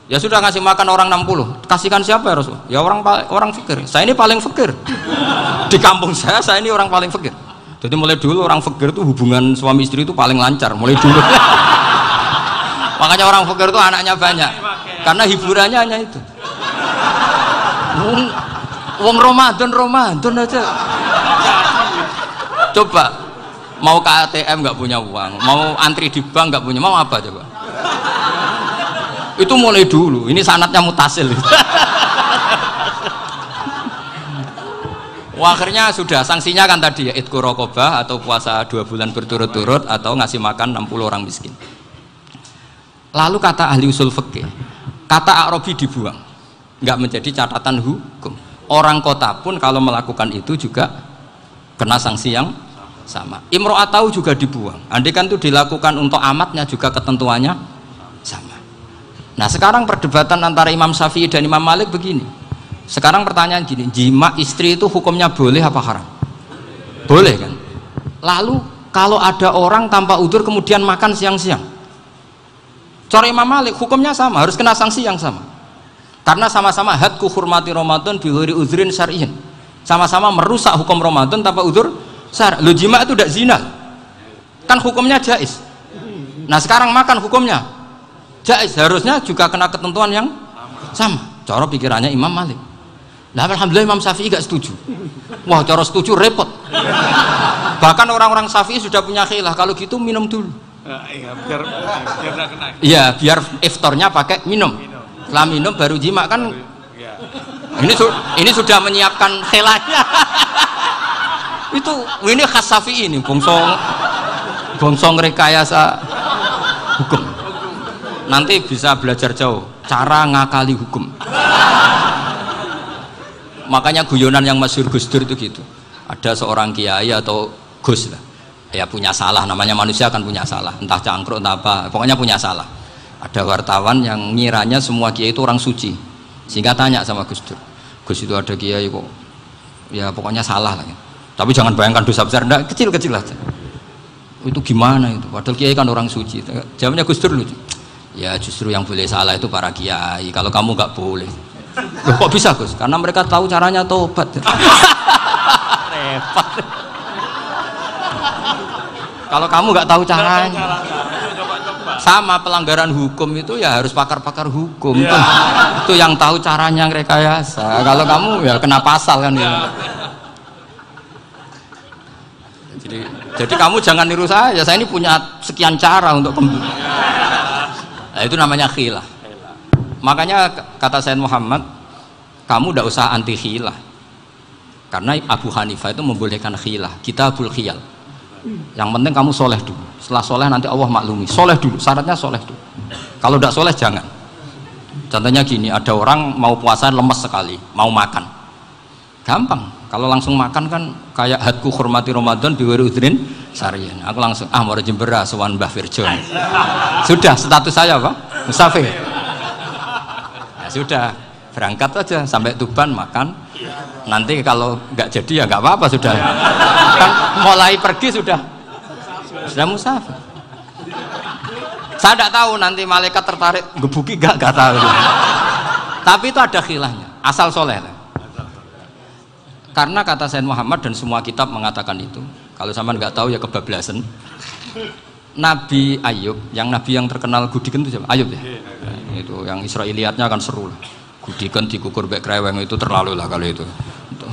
Ya sudah ngasih makan orang 60. Kasihkan siapa ya Rasulullah? Ya orang fakir. Saya ini paling fakir. Di kampung saya ini orang paling fakir. Jadi mulai dulu orang fakir itu hubungan suami istri itu paling lancar. Mulai dulu. Makanya orang fakir itu anaknya banyak. Karena hiburannya hanya itu. Wong Ramadan aja. Coba mau ke ATM nggak punya uang, mau antri di bank nggak punya, mau apa coba? Itu mulai dulu. Ini sanatnya mutasil. Wah, akhirnya sudah sanksinya kan tadi ya itqu raqabah atau puasa 2 bulan berturut-turut atau ngasih makan 60 orang miskin. Lalu kata ahli usul fikih, kata a'rabi dibuang, nggak menjadi catatan hukum. Orang kota pun kalau melakukan itu juga kena sanksi yang sama. Imro'atau juga dibuang. Andai kan itu dilakukan untuk amatnya juga ketentuannya sama. Nah sekarang perdebatan antara Imam Syafi'i dan Imam Malik begini. Sekarang pertanyaan gini, jima istri itu hukumnya boleh apa haram? Boleh kan? Lalu kalau ada orang tanpa udzur kemudian makan siang-siang, cara Imam Malik hukumnya sama, harus kena sanksi yang sama. Karena sama-sama hadku hurmati Ramadan bi ghairi udzrin syar'iyyin. Sama-sama merusak hukum Ramadan tanpa udzur syar'i. Lo jima itu tidak zina. Kan hukumnya jaiz. Nah, sekarang makan hukumnya jaiz, harusnya juga kena ketentuan yang sama. Cara pikirannya Imam Malik. Nah, alhamdulillah Imam Syafi'i gak setuju. Wah, cara setuju repot. Bahkan orang-orang Syafi'i sudah punya khilaf, kalau gitu minum dulu. Iya, biar gak kena. Iya, biar iftarnya pakai minum. Setelah minum baru jima kan. Ini sudah menyiapkan khilafnya. Ini khas Syafi'i ini, bongsong rekayasa hukum. Nanti bisa belajar jauh cara ngakali hukum. Makanya guyonan yang masyhur Gus Dur itu gitu. Ada seorang kiai atau Gus lah, ya punya salah, namanya manusia kan punya salah, entah cangkruk entah apa, pokoknya punya salah. Ada wartawan yang ngiranya semua kiai itu orang suci, sehingga tanya sama Gus Dur, Gus itu ada kiai kok, ya pokoknya salah lah. Tapi jangan bayangkan dosa besar, enggak, kecil-kecil aja. Itu gimana itu? Padahal kiai kan orang suci. Jawabnya Gus Dur lucu. Ya justru yang boleh salah itu para kiai. Kalau kamu nggak boleh. Loh, kok bisa Gus? Karena mereka tahu caranya tobat. Repot. Kalau kamu nggak tahu caranya. Sama pelanggaran hukum itu ya harus pakar-pakar hukum. Itu yang tahu caranya rekayasa. Kalau kamu ya kena pasal kan ya. Jadi kamu jangan niru saya ini punya sekian cara untuk nah, itu namanya khilah. Makanya kata Sayyid Muhammad, kamu tidak usah anti khilah, karena Abu Hanifah itu membolehkan khilah, kitabul khiyal. Yang penting kamu soleh dulu, setelah soleh nanti Allah maklumi. Soleh dulu, syaratnya soleh dulu. Kalau tidak soleh jangan. Contohnya gini, ada orang mau puasa lemes sekali, mau makan gampang, Kalau langsung makan kan kayak hadku hormati Ramadan biwiri udrin sarian. Aku langsung mau jember sowan Mbah Firjon. Sudah status saya apa? Musafir. Ya sudah, berangkat aja sampai Tuban makan. Nanti kalau nggak jadi ya nggak apa-apa sudah. Kan mulai pergi sudah musafir. Saya tidak tahu nanti malaikat tertarik gebuki nggak tahu. Tapi itu ada khilafnya. Asal soleh lah. Karena kata Sayyid Muhammad dan semua kitab mengatakan itu. Kalau sama nggak tahu ya kebablasan. Nabi Ayub, yang nabi yang terkenal Gudiken itu siapa? Ayub ya. Itu yang Israiliyatnya kan seru lah. Gudiken dikukur bek kreweng itu terlalu lah kalau itu.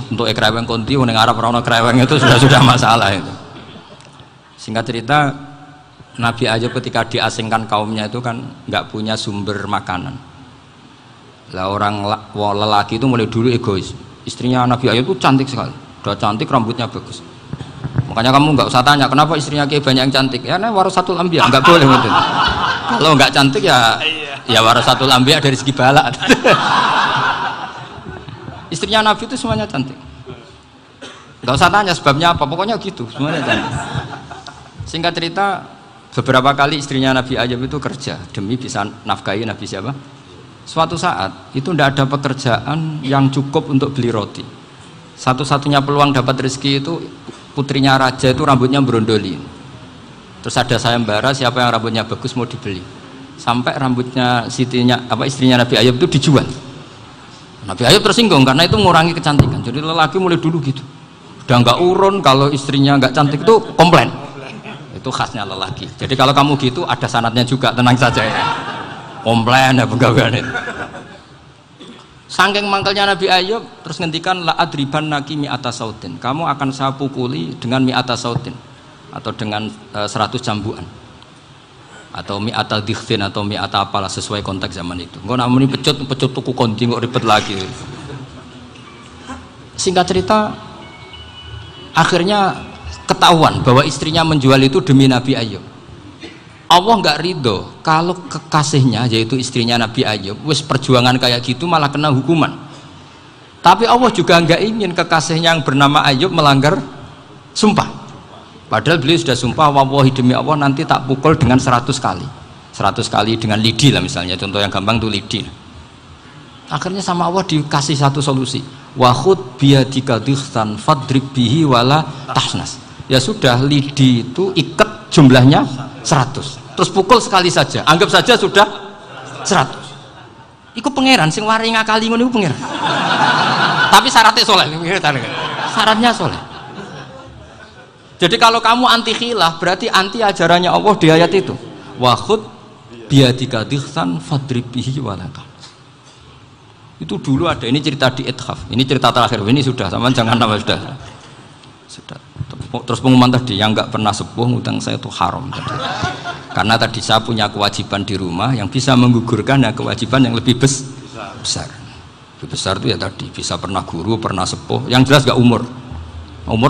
Untuk kreweng konti ning Arab ora ono kreweng itu sudah masalah itu. Singkat cerita, Nabi Ayub ketika diasingkan kaumnya itu kan nggak punya sumber makanan. Lah orang lelaki itu mulai dulu egois. Istrinya Nabi Ayub itu cantik sekali, udah cantik, rambutnya bagus. Makanya kamu nggak usah tanya kenapa istrinya kayak banyak yang cantik. Ya, nah warasatul anbiya nggak boleh gitu. Kalau nggak cantik ya warasatul anbiya dari segi balak. Istrinya Nabi itu semuanya cantik. Nggak usah tanya sebabnya apa, pokoknya gitu, semuanya cantik. Singkat cerita, beberapa kali istrinya Nabi Ayub itu kerja demi bisa nafkahi Nabi siapa? Suatu saat itu tidak ada pekerjaan yang cukup untuk beli roti. Satu-satunya peluang dapat rezeki itu putrinya raja itu rambutnya berondoli. Terus ada sayembara siapa yang rambutnya bagus mau dibeli. Sampai rambutnya istrinya Nabi Ayub itu dijual. Nabi Ayub tersinggung karena itu mengurangi kecantikan. Jadi lelaki mulai dulu gitu. Udah nggak urun kalau istrinya nggak cantik itu komplain. Itu khasnya lelaki. Jadi kalau kamu gitu ada sanadnya juga, tenang saja ya. Komplain ya pegawaian itu. Saking mangkelnya Nabi Ayub terus ngendikan la adriban naki mi'ata sautin. Kamu akan saya pukuli dengan mi'ata sautin atau dengan 100 cambukan. Atau mi'ata dikhtin atau mi'ata apalah sesuai konteks zaman itu. Engko nak muni pecut tuku konti kok ribet lagi. Singkat cerita akhirnya ketahuan bahwa istrinya menjual itu demi Nabi Ayub. Allah nggak ridho kalau kekasihnya yaitu istrinya Nabi Ayub wis perjuangan kayak gitu malah kena hukuman. Tapi Allah juga nggak ingin kekasihnya yang bernama Ayub melanggar sumpah. Padahal beliau sudah sumpah, wallahi demi Allah nanti tak pukul dengan 100 kali. 100 kali dengan lidi lah misalnya, contoh yang gampang tuh lidi. Akhirnya sama Allah dikasih satu solusi. Wahud biyadika dikhtan fadrib bihi wala tahsnas. Ya sudah, lidi itu ikat jumlahnya 100. Terus pukul sekali saja, anggap saja sudah 100. Iku pangeran sing wari ngakali ngono iku pangeran. Tapi syaratnya soleh, syaratnya soleh. Jadi kalau kamu anti khilaf berarti anti ajarannya Allah di ayat itu. Wahud biyadika dikhtan fadrib bihi wala tahsnas. Itu dulu ada, ini cerita di Ithaf, ini cerita terakhir, ini sudah, sama jangan nama sudah. Terus pengumuman tadi yang nggak pernah sepuh ngutang saya itu haram tadi. Karena tadi saya punya kewajiban di rumah yang bisa menggugurkan ya kewajiban yang lebih besar. Lebih besar itu ya tadi bisa pernah guru, pernah sepuh, yang jelas nggak umur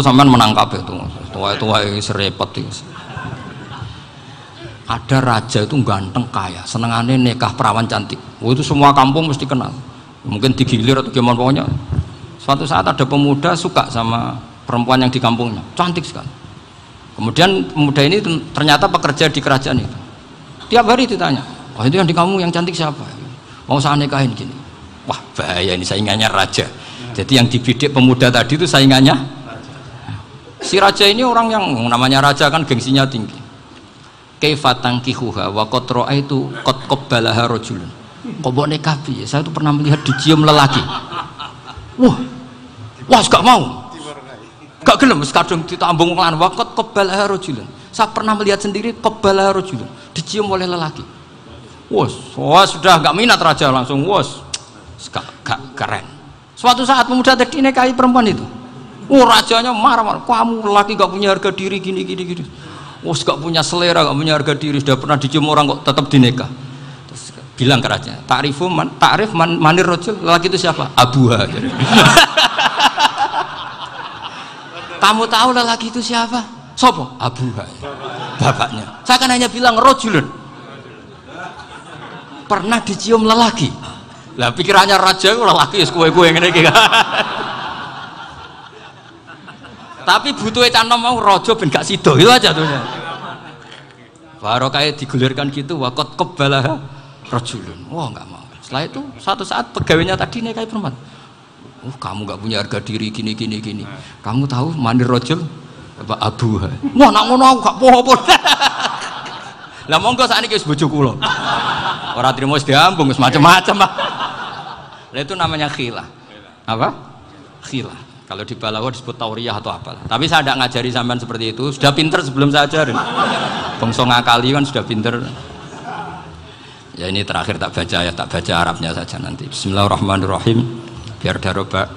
sampean menangkap itu tua serepot itu. Ada raja itu ganteng kaya, senengannya nikah perawan cantik. Itu semua kampung mesti kenal. Mungkin digilir atau gimana pokoknya. Suatu saat ada pemuda suka sama perempuan yang di kampungnya, cantik sekali. Kemudian pemuda ini ternyata pekerja di kerajaan itu. Tiap hari ditanya, wah itu yang di kamu yang cantik siapa? Mau saya nikahin gini. Wah bahaya ini saingannya raja. Jadi yang dibidik pemuda tadi itu saingannya. Si raja ini orang yang namanya raja kan gengsinya tinggi. Kaifatang kihuha wa qad ra'aitu qad qabbalaha rajulun. Kok mbok nikah piye? Saya itu pernah melihat dicium lelaki. Wah gak mau. Gak gelem kadung ditambung lan waqat qabbalaha rajulun. Saya pernah melihat sendiri qabbalaha rajulun, dicium oleh lelaki. Wah sudah gak minat raja langsung gak keren. Suatu saat pemuda tadi nikahi perempuan itu. Rajanya marah-marah, kamu lelaki gak punya harga diri gini. Gak punya selera, gak punya harga diri, sudah pernah dicium orang kok tetap dinikah. Terus bilang ke raja, ta'rif manir rajul, lelaki itu siapa? Abuha. Kamu tahu lelaki itu siapa? Sopo? Abuha, bapaknya. Saya kan hanya bilang rojulun pernah dicium lelaki. Lah pikirannya raja itu lelaki kue-kue ngene iki. Tapi butuhe canom mau raja ben gak sida itu aja tuh. Baru kayak digulirkan gitu wakot kebalah rajulun. Wah enggak mau. Setelah itu satu saat pegawainya tadi nikahi perempuan. Kamu nggak punya harga diri gini. Kamu tahu mandir rojul apa abu? Wah nak ngono aku gak apa-apa. Lah monggo sakniki wis bojo kula. Ora trimo wis diambung wis macam-macam. Lah itu namanya khilah. Apa? Khilah. Kalau di Balawa disebut tauriyah atau apalah. Tapi saya tidak ngajari sampean seperti itu. Sudah pinter sebelum saya ajarin. Bangsa ngakali kan sudah pinter. Ya ini terakhir tak baca Arabnya saja nanti. Bismillahirrahmanirrahim. Biar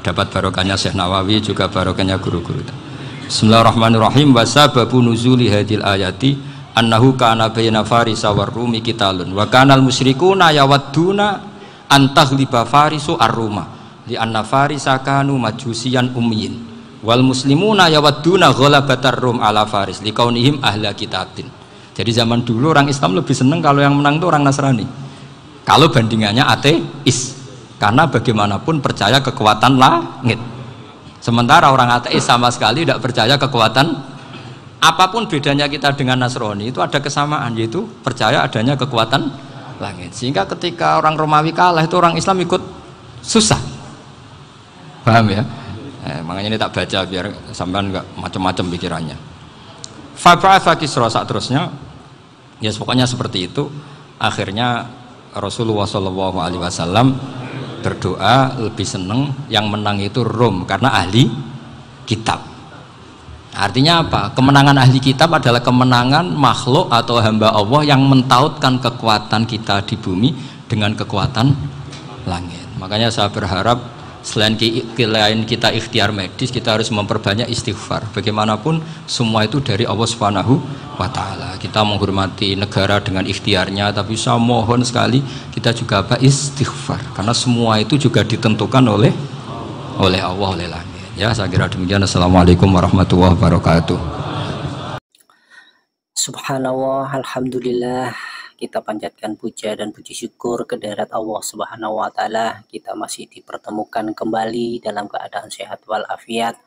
dapat barokahnya Syekh Nawawi juga barokahnya guru-guru. Bismillahirrahmanirrahim. Wasababu nuzuli hadil ayati annahu kana baina farisa war rumi qitalun wa kanal musyrikuna yawadduna antaghliba farisu ar-ruma li anna farisa kanu majusiyan ummiyin wal muslimuna yawadduna ghalabatar rum ala faris liqaunihim ahla kitabin. Jadi zaman dulu orang Islam lebih senang kalau yang menang itu orang Nasrani. Kalau bandingannya ateis. Karena bagaimanapun percaya kekuatan langit. Sementara orang ateis sama sekali tidak percaya kekuatan. Apapun bedanya kita dengan Nasrani itu ada kesamaan, yaitu percaya adanya kekuatan langit. Sehingga ketika orang Romawi kalah itu orang Islam ikut susah. Paham ya? Makanya ini tak baca biar sampean nggak macam-macam pikirannya. Fab'atha Kisra saat terusnya, ya pokoknya seperti itu. Akhirnya Rasulullah SAW berdoa lebih seneng yang menang itu Rom karena ahli kitab. Artinya apa? Kemenangan ahli kitab adalah kemenangan makhluk atau hamba Allah yang mentautkan kekuatan kita di bumi dengan kekuatan langit. Makanya saya berharap selain kita ikhtiar medis, kita harus memperbanyak istighfar. Bagaimanapun semua itu dari Allah Subhanahu wa Ta'ala. Kita menghormati negara dengan ikhtiarnya, tapi saya mohon sekali kita juga istighfar, karena semua itu juga ditentukan oleh Allah, oleh langit. Ya, saya kira demikian. Assalamualaikum warahmatullahi wabarakatuh. Subhanallah, alhamdulillah. Kita panjatkan puja dan puji syukur kehadirat Allah Subhanahu wa Ta'ala. Kita masih dipertemukan kembali dalam keadaan sehat walafiat,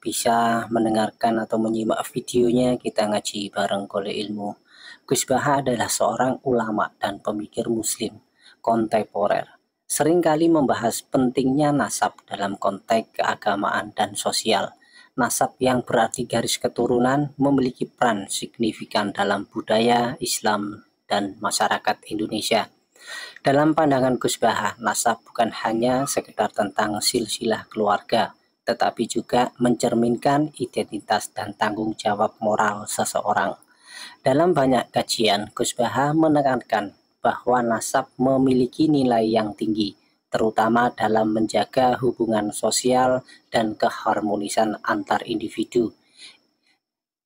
bisa mendengarkan atau menyimak videonya kita ngaji bareng Golek Ilmu. Gus Baha adalah seorang ulama dan pemikir muslim kontemporer. Seringkali membahas pentingnya nasab dalam konteks keagamaan dan sosial. Nasab yang berarti garis keturunan memiliki peran signifikan dalam budaya Islam dan masyarakat Indonesia. Dalam pandangan Gus Baha, nasab bukan hanya sekedar tentang silsilah keluarga, tetapi juga mencerminkan identitas dan tanggung jawab moral seseorang. Dalam banyak kajian, Gus Baha menekankan bahwa nasab memiliki nilai yang tinggi, terutama dalam menjaga hubungan sosial dan keharmonisan antar individu.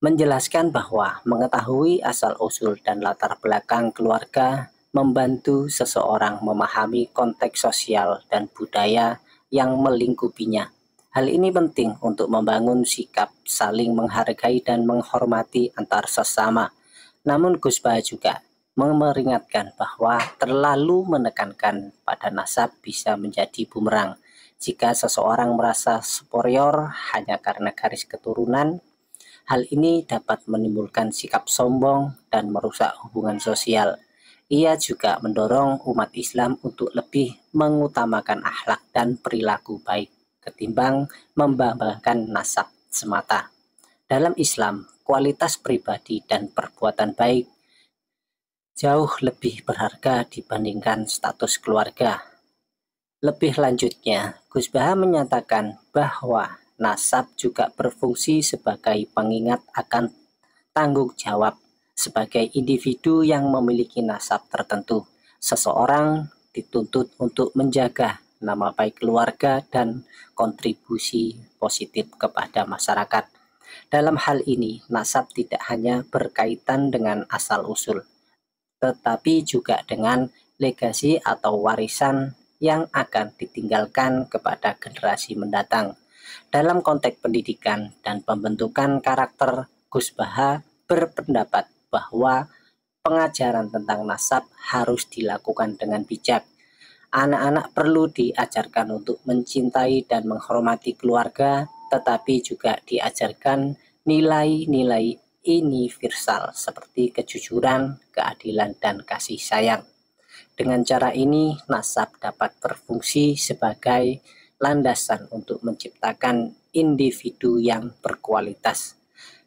Menjelaskan bahwa mengetahui asal-usul dan latar belakang keluarga membantu seseorang memahami konteks sosial dan budaya yang melingkupinya. Hal ini penting untuk membangun sikap saling menghargai dan menghormati antar sesama. Namun Gus Baha juga memperingatkan bahwa terlalu menekankan pada nasab bisa menjadi bumerang. Jika seseorang merasa superior hanya karena garis keturunan, hal ini dapat menimbulkan sikap sombong dan merusak hubungan sosial. Ia juga mendorong umat Islam untuk lebih mengutamakan akhlak dan perilaku baik ketimbang membanggakan nasab semata. Dalam Islam, kualitas pribadi dan perbuatan baik jauh lebih berharga dibandingkan status keluarga. Lebih lanjutnya, Gus Baha menyatakan bahwa nasab juga berfungsi sebagai pengingat akan tanggung jawab. Sebagai individu yang memiliki nasab tertentu, seseorang dituntut untuk menjaga nama baik keluarga dan kontribusi positif kepada masyarakat. Dalam hal ini, nasab tidak hanya berkaitan dengan asal-usul, tetapi juga dengan legasi atau warisan yang akan ditinggalkan kepada generasi mendatang. Dalam konteks pendidikan dan pembentukan karakter, Gus Baha berpendapat bahwa pengajaran tentang nasab harus dilakukan dengan bijak. Anak-anak perlu diajarkan untuk mencintai dan menghormati keluarga, tetapi juga diajarkan nilai-nilai universal seperti kejujuran, keadilan, dan kasih sayang. Dengan cara ini, nasab dapat berfungsi sebagai landasan untuk menciptakan individu yang berkualitas.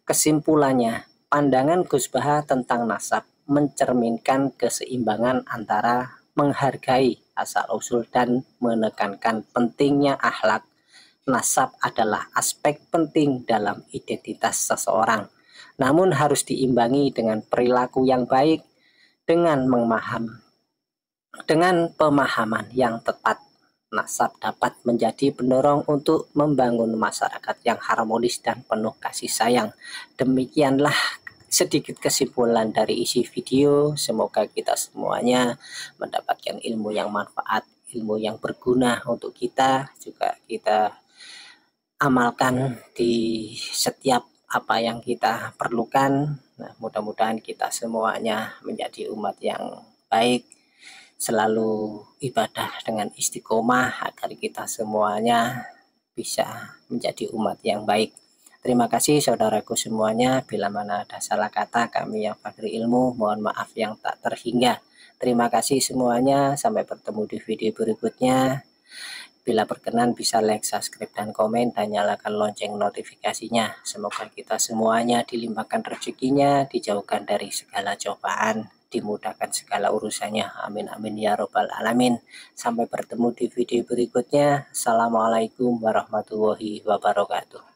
Kesimpulannya, pandangan Gus Baha tentang nasab mencerminkan keseimbangan antara menghargai asal-usul dan menekankan pentingnya akhlak. Nasab adalah aspek penting dalam identitas seseorang, namun harus diimbangi dengan perilaku yang baik, dengan pemahaman yang tepat. Nasab dapat menjadi pendorong untuk membangun masyarakat yang harmonis dan penuh kasih sayang. Demikianlah sedikit kesimpulan dari isi video. Semoga kita semuanya mendapatkan ilmu yang manfaat, ilmu yang berguna untuk kita, juga kita amalkan di setiap apa yang kita perlukan. Nah, mudah-mudahan kita semuanya menjadi umat yang baik, selalu ibadah dengan istiqomah agar kita semuanya bisa menjadi umat yang baik. Terima kasih saudaraku semuanya. Bila mana ada salah kata, kami yang fakir ilmu mohon maaf yang tak terhingga. Terima kasih semuanya. Sampai bertemu di video berikutnya. Bila berkenan bisa like, subscribe, dan komen, dan nyalakan lonceng notifikasinya. Semoga kita semuanya dilimpahkan rezekinya, dijauhkan dari segala cobaan, dimudahkan segala urusannya. Amin amin ya robbal alamin. Sampai bertemu di video berikutnya. Assalamualaikum warahmatullahi wabarakatuh.